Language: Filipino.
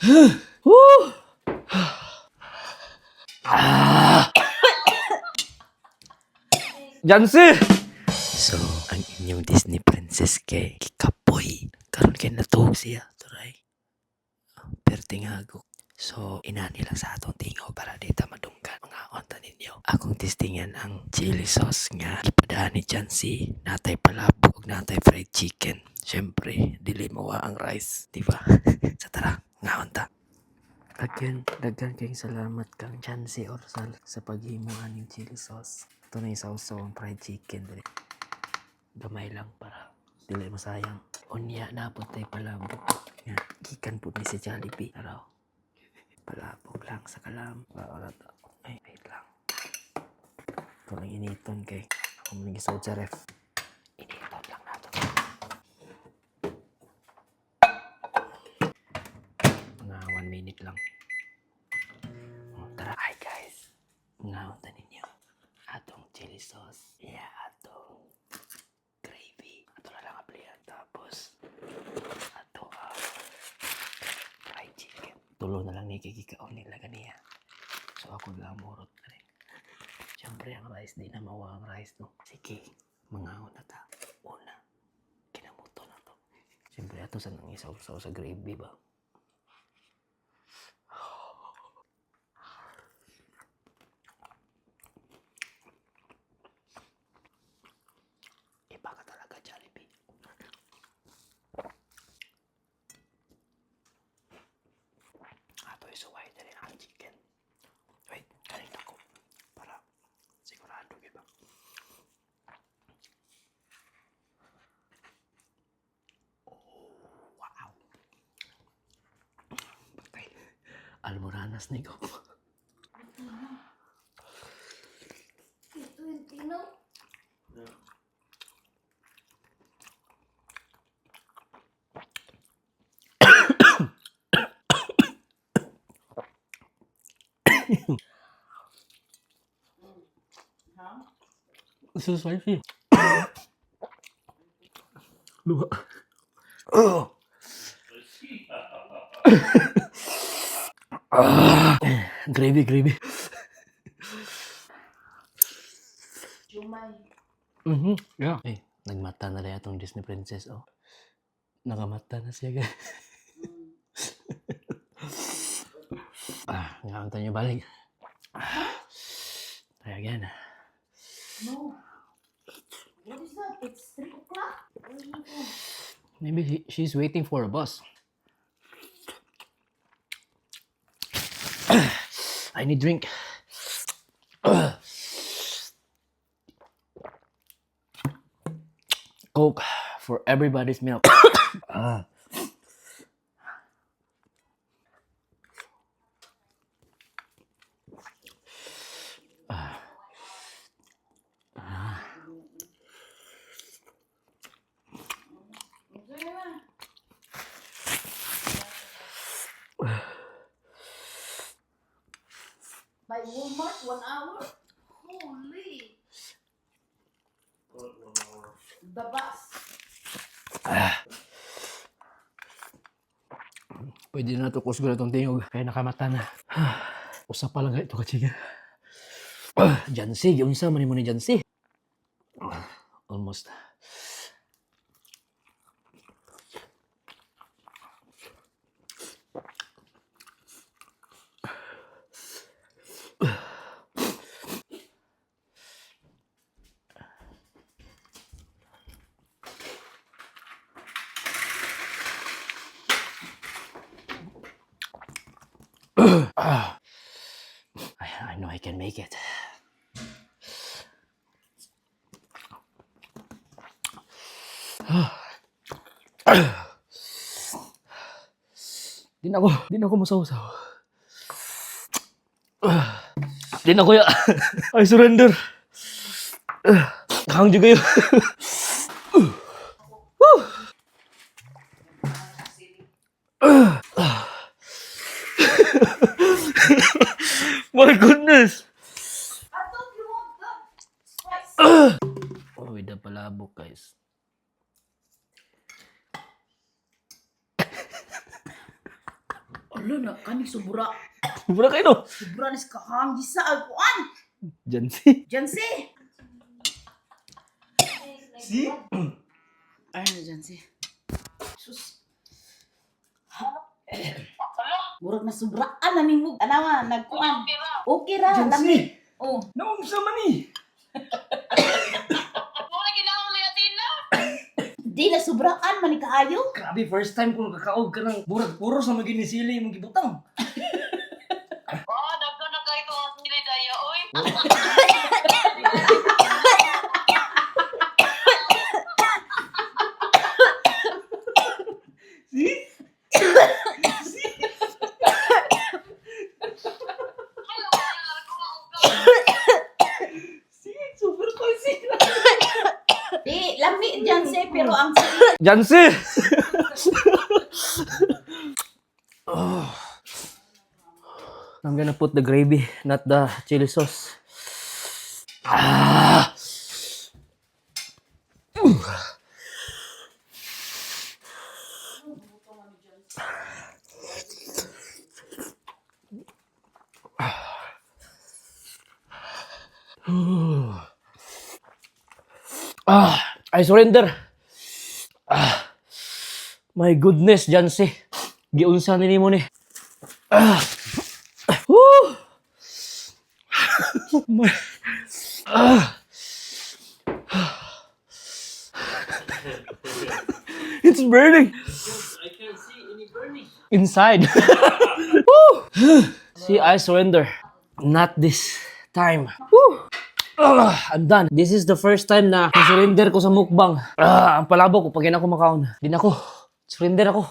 Woo! Ah! Jansi! So, ang inyong Disney princess kay Kikapoy. Karon kay natuog siya. Turay. Pertingagok. So, inani lang sa atong tingaw para dita madunggan. Mga onta ninyo. Akong testingan ang chili sauce nga ipadaan ni Jansi. Natay palabok, natay fried chicken. Siyempre, dili mawa ang rice. Diba? Sa tara, nga onta. Again, daghan kayong salamat kang Jansi Orsal sa paghimo aning chili sauce. Ito na isaw-saw ang fried chicken. Dali. Gamay lang para dili masayang. Unya na po tayo palabok. Nga, gikan po ni si Jollibee. Araw. Palabok lang sa kalam. Ay, wait lang. Ito lang initon kay ako mo nag-isaw sa ref. Initon lang nato. Mga 1 minute lang. Tara, hi guys. Ngaon ta ninyo. Atong chili sauce. Yeah, atong gravy. Ato na lang aplihan. Tapos, ato fried chicken. Tulo na lang ni kikikaon nila ganiya. So ako lang murot na rin. Siyempre ang rice, di na mawa ang rice, no? Sige, mga na ta. Una, kinamuto na to. Siyempre ato sa nang isaw-saw sa gravy ba? Iba ka talaga, Jollibee. Ato isuway na rin ang chicken. Wait, kanina ko. Para sigurado, diba? Oh, wow. Patay. Almoranas ni ko. This is spicy. Luha. Oh. Gravy, gravy. Yeah. Eh, nagmata na rin itong Disney princess, oh. Nakamata na siya, guys. Ngayon tayo balik. Try again. No. What is that? It's 3 o'clock. Where are you going? Maybe she's waiting for a bus. I need drink. Coke for everybody's milk. By Walmart, 1 hour? Holy! What 1 hour? The bus. Pwede na ito kusgo na itong tingog. Kaya nakamata na. Usa pa lang ito kachiga. Jansi, unsa man mo ni Jansi? Almost. I know I can make it. Di na ako masaw-saw. Di na kuya. I surrender. Hang juga yun. My goodness. I thought you want the spice. Oh, with the palabok, guys. Hala na, kaning subura. Mura kayo no? Subura ni kakang gisa. Kuan. Jansi. Jansi. See? Ano na Jansi? Sus. Murag na subraan na ni mo. Ano nga, nagkuan. Okay ra. Jansi. Lami. Oh. Naong sa mani. Di na subraan man ni kaayo. Grabe, first time ko nakakaog ka ng burag puro sa maginisili mong gibutang. Dagko na kayo ito ang sili daya, oy. See? See? Super spicy. Di, lami Jansi pero ang Jansi! Oh. I'm gonna put the gravy, not the chili sauce. Ah. I surrender. My goodness, Jansi. Giunsa ni mo ni. Woo! My, it's burning I can't see any burning. inside. Woo! See, I surrender. Not this time. Woo! I'm done. This is the first time na surrender ko sa mukbang. Ang palabo ko pag yan ako makaon. Di na ako. Surrender ako.